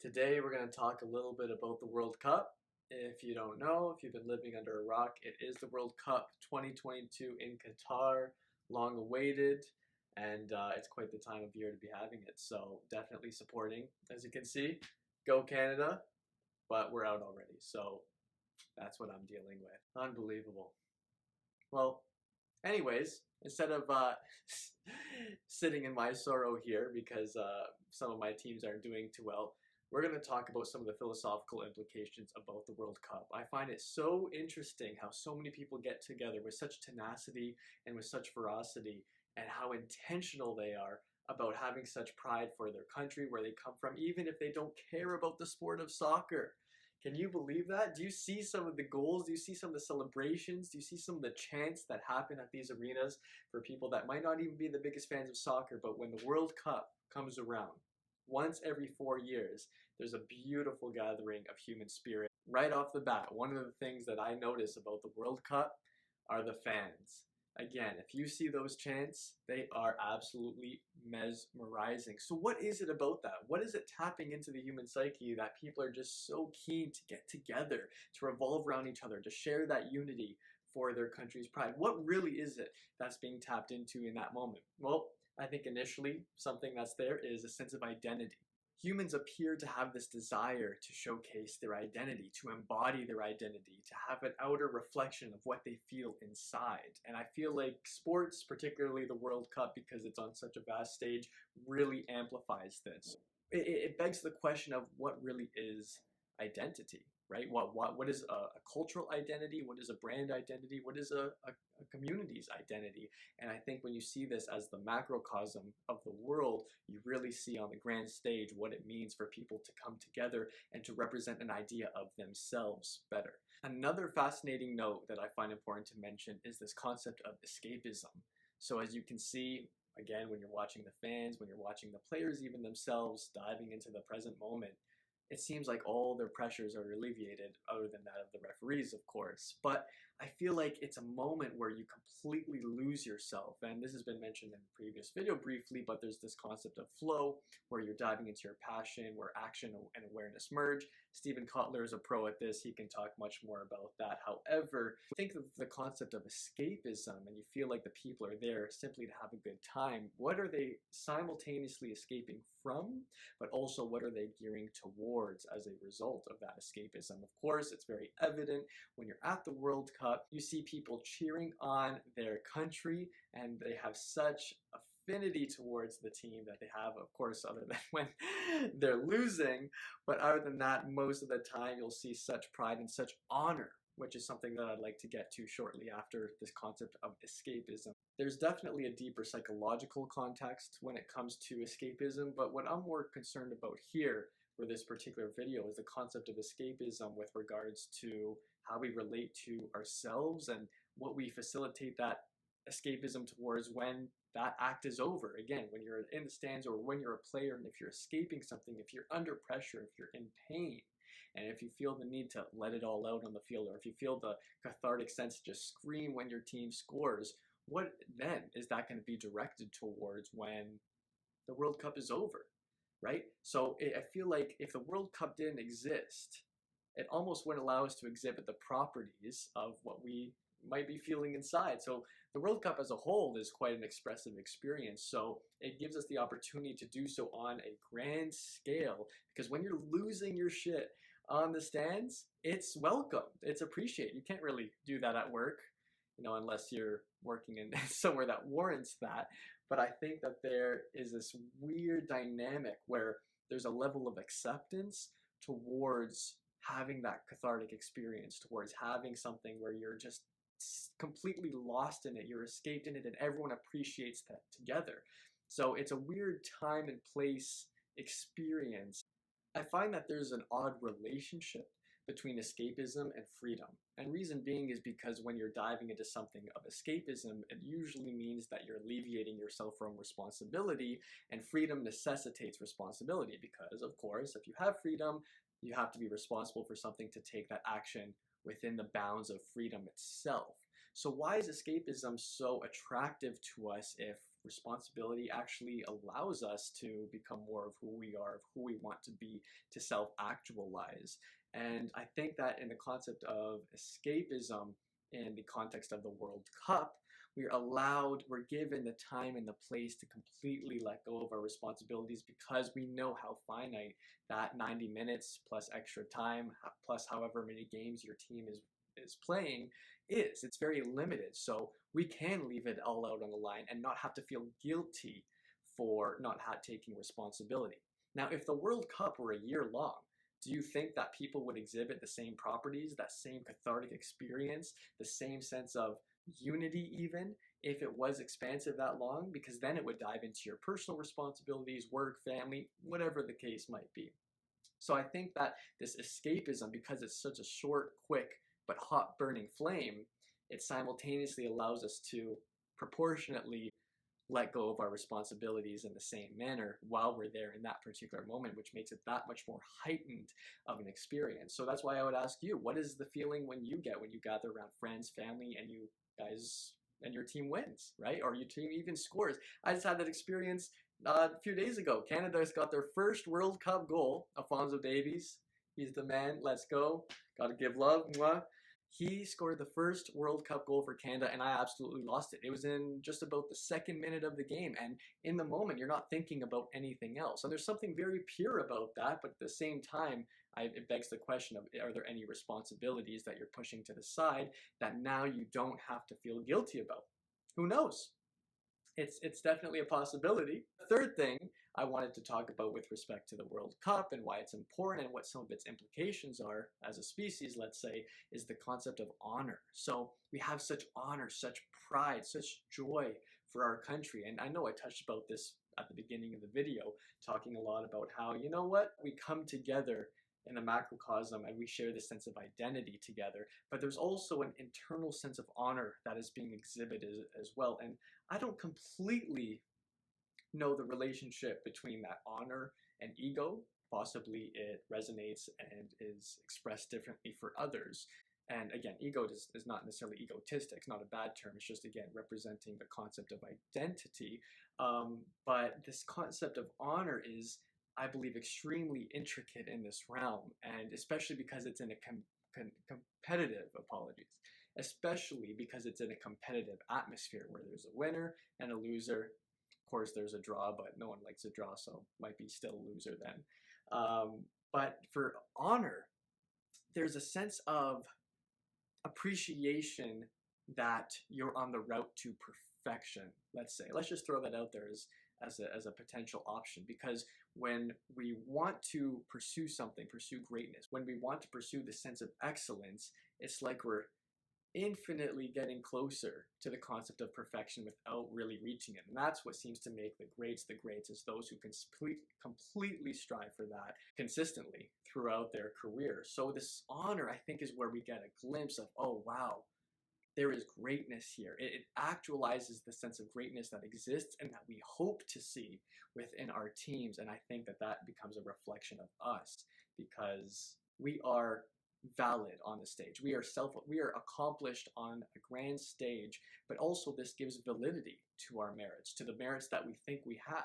Today we're going to talk a little bit about the World Cup. If you don't know, if you've been living under a rock, it is the World Cup 2022 in Qatar, long awaited, and it's quite the time of year to be having it. So definitely supporting. As you can see, go Canada, but we're out already. So that's what I'm dealing with. Unbelievable. Well, anyways, instead of sitting in my sorrow here because some of my teams aren't doing too well, we're going to talk about some of the philosophical implications about the World Cup. I find it so interesting how so many people get together with such tenacity and with such ferocity, and how intentional they are about having such pride for their country, where they come from, even if they don't care about the sport of soccer. Can you believe that? Do you see some of the goals? Do you see some of the celebrations? Do you see some of the chants that happen at these arenas for people that might not even be the biggest fans of soccer, but when the World Cup comes around, once every 4 years, there's a beautiful gathering of human spirit. Right off the bat, one of the things that I notice about the World Cup are the fans. Again, if you see those chants, they are absolutely mesmerizing. So what is it about that? What is it tapping into the human psyche that people are just so keen to get together, to revolve around each other, to share that unity for their country's pride? What really is it that's being tapped into in that moment? Well, I think initially something that's there is a sense of identity. Humans appear to have this desire to showcase their identity, to embody their identity, to have an outer reflection of what they feel inside. And I feel like sports, particularly the World Cup, because it's on such a vast stage, really amplifies this. It begs the question of what really is identity, right? What is a cultural identity? What is a brand identity? What is a community's identity? And I think when you see this as the macrocosm of the world, you really see on the grand stage what it means for people to come together and to represent an idea of themselves better. Another fascinating note that I find important to mention is this concept of escapism. So as you can see, again, when you're watching the fans, when you're watching the players even themselves diving into the present moment, it seems like all their pressures are alleviated, other than that of the referees, of course. But I feel like it's a moment where you completely lose yourself. And this has been mentioned in the previous video briefly, but there's this concept of flow, where you're diving into your passion, where action and awareness merge. Steven Kotler is a pro at this. He can talk much more about that. However, think of the concept of escapism, and you feel like the people are there simply to have a good time. What are they simultaneously escaping from, but also what are they gearing towards as a result of that escapism? Of course, it's very evident when you're at the World Cup, you see people cheering on their country, and they have such affinity towards the team that they have, of course, other than when they're losing. But other than that, most of the time you'll see such pride and such honor, which is something that I'd like to get to shortly after this concept of escapism. There's definitely a deeper psychological context when it comes to escapism, but what I'm more concerned about here for this particular video is the concept of escapism with regards to how we relate to ourselves and what we facilitate that escapism towards when that act is over. Again, when you're in the stands or when you're a player, and if you're escaping something, if you're under pressure, if you're in pain, and if you feel the need to let it all out on the field, or if you feel the cathartic sense to just scream when your team scores, what then is that going to be directed towards when the World Cup is over, right? So I feel like if the World Cup didn't exist, it almost wouldn't allow us to exhibit the properties of what we might be feeling inside. So the World Cup as a whole is quite an expressive experience. So it gives us the opportunity to do so on a grand scale, because when you're losing your shit on the stands, it's welcomed, it's appreciated. You can't really do that at work, unless you're working in somewhere that warrants that. But I think that there is this weird dynamic where there's a level of acceptance towards having that cathartic experience, towards having something where you're just completely lost in it, you're escaped in it, and everyone appreciates that together. So it's a weird time and place experience. I find that there's an odd relationship between escapism and freedom. And reason being is because when you're diving into something of escapism, it usually means that you're alleviating yourself from responsibility, and freedom necessitates responsibility because, of course, if you have freedom, you have to be responsible for something to take that action within the bounds of freedom itself. So why is escapism so attractive to us if responsibility actually allows us to become more of who we are, of who we want to be, to self-actualize. And I think that in the concept of escapism, in the context of the World Cup, we're given the time and the place to completely let go of our responsibilities because we know how finite that 90 minutes plus extra time, plus however many games your team is playing is. It's very limited. So we can leave it all out on the line and not have to feel guilty for not taking responsibility. Now, if the World Cup were a year long, do you think that people would exhibit the same properties, that same cathartic experience, the same sense of unity even, if it was expansive that long? Because then it would dive into your personal responsibilities, work, family, whatever the case might be. So I think that this escapism, because it's such a short, quick, but hot burning flame, it simultaneously allows us to proportionately let go of our responsibilities in the same manner while we're there in that particular moment, which makes it that much more heightened of an experience. So that's why I would ask you, what is the feeling when you gather around friends, family, and you guys, and your team wins, right? Or your team even scores. I just had that experience a few days ago. Canada's got their first World Cup goal. Alphonso Davies, he's the man. Let's go. Gotta give love. Mwah. He scored the first World Cup goal for Canada, and I absolutely lost it. It was in just about the second minute of the game, and in the moment, you're not thinking about anything else. And there's something very pure about that, but at the same time, it begs the question of, are there any responsibilities that you're pushing to the side that now you don't have to feel guilty about? Who knows? It's definitely a possibility. The third thing I wanted to talk about with respect to the World Cup and why it's important and what some of its implications are as a species, let's say, is the concept of honor. So we have such honor, such pride, such joy for our country. And I know I touched about this at the beginning of the video, talking a lot about how, you know what, we come together in a macrocosm and we share this sense of identity together, but there's also an internal sense of honor that is being exhibited as well. And I don't completely know the relationship between that honor and ego. Possibly it resonates and is expressed differently for others. And again, ego is not necessarily egotistic. It's not a bad term. It's just, again, representing the concept of identity. But this concept of honor is, I believe, extremely intricate in this realm, and especially because it's in a competitive, apologies, especially because it's in a competitive atmosphere where there's a winner and a loser. Of course, there's a draw, but no one likes a draw, so might be still a loser then. But for honor, there's a sense of appreciation that you're on the route to perfection, let's say. Let's just throw that out there as a potential option, because when we want to pursue something, pursue greatness, when we want to pursue the sense of excellence, it's like we're infinitely getting closer to the concept of perfection without really reaching it. And that's what seems to make the greats, is those who can completely strive for that consistently throughout their career. So this honor, I think, is where we get a glimpse of, oh wow, there is greatness here. It actualizes the sense of greatness that exists and that we hope to see within our teams. And I think that that becomes a reflection of us, because we are valid on the stage. We are accomplished on a grand stage, but also this gives validity to our merits, to the merits that we think we have.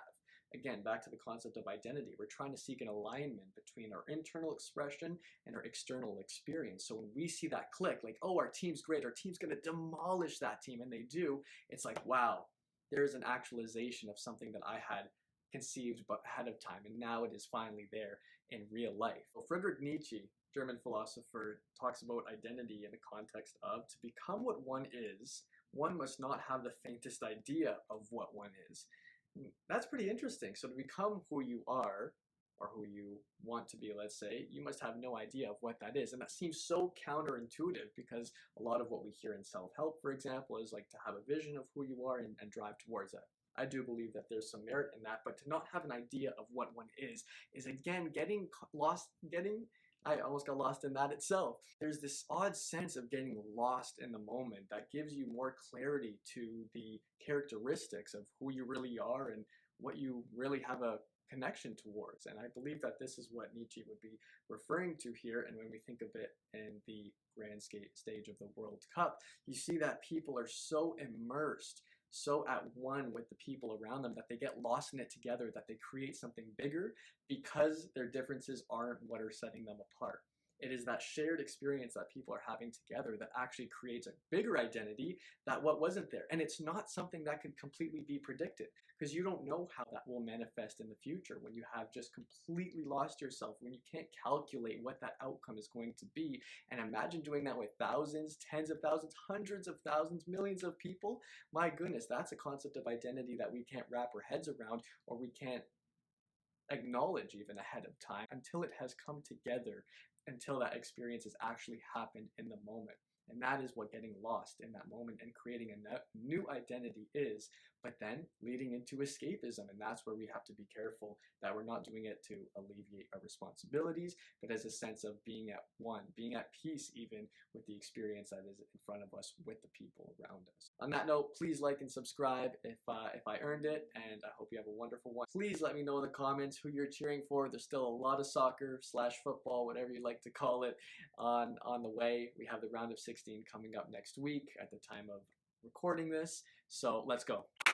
Again, back to the concept of identity. We're trying to seek an alignment between our internal expression and our external experience. So when we see that click, like, oh, our team's great, our team's going to demolish that team, and they do, it's like, wow, there's an actualization of something that I had conceived but ahead of time, and now it is finally there in real life. So Friedrich Nietzsche, German philosopher, talks about identity in the context of, to become what one is, one must not have the faintest idea of what one is. That's pretty interesting. So to become who you are, or who you want to be, let's say, you must have no idea of what that is. And that seems so counterintuitive, because a lot of what we hear in self-help, for example, is like to have a vision of who you are and drive towards that. I do believe that there's some merit in that, but to not have an idea of what one is again getting lost, I almost got lost in that itself. There's this odd sense of getting lost in the moment that gives you more clarity to the characteristics of who you really are and what you really have a connection towards. And I believe that this is what Nietzsche would be referring to here. And when we think of it in the grand stage of the World Cup, you see that people are so immersed, so at one with the people around them that they get lost in it together, that they create something bigger because their differences aren't what are setting them apart. It is that shared experience that people are having together that actually creates a bigger identity that what wasn't there. And it's not something that can completely be predicted because you don't know how that will manifest in the future when you have just completely lost yourself, when you can't calculate what that outcome is going to be. And imagine doing that with thousands, tens of thousands, hundreds of thousands, millions of people. My goodness, that's a concept of identity that we can't wrap our heads around, or we can't acknowledge even ahead of time until it has come together, until that experience has actually happened in the moment. And that is what getting lost in that moment and creating a new identity is, but then leading into escapism. And that's where we have to be careful that we're not doing it to alleviate our responsibilities, but as a sense of being at one, being at peace even with the experience that is in front of us with the people around us. On that note, please like and subscribe if I earned it, and I hope you have a wonderful one. Please let me know in the comments who you're cheering for. There's still a lot of soccer / football, whatever you like to call it, on the way. We have the round of 16 coming up next week at the time of recording this, so let's go.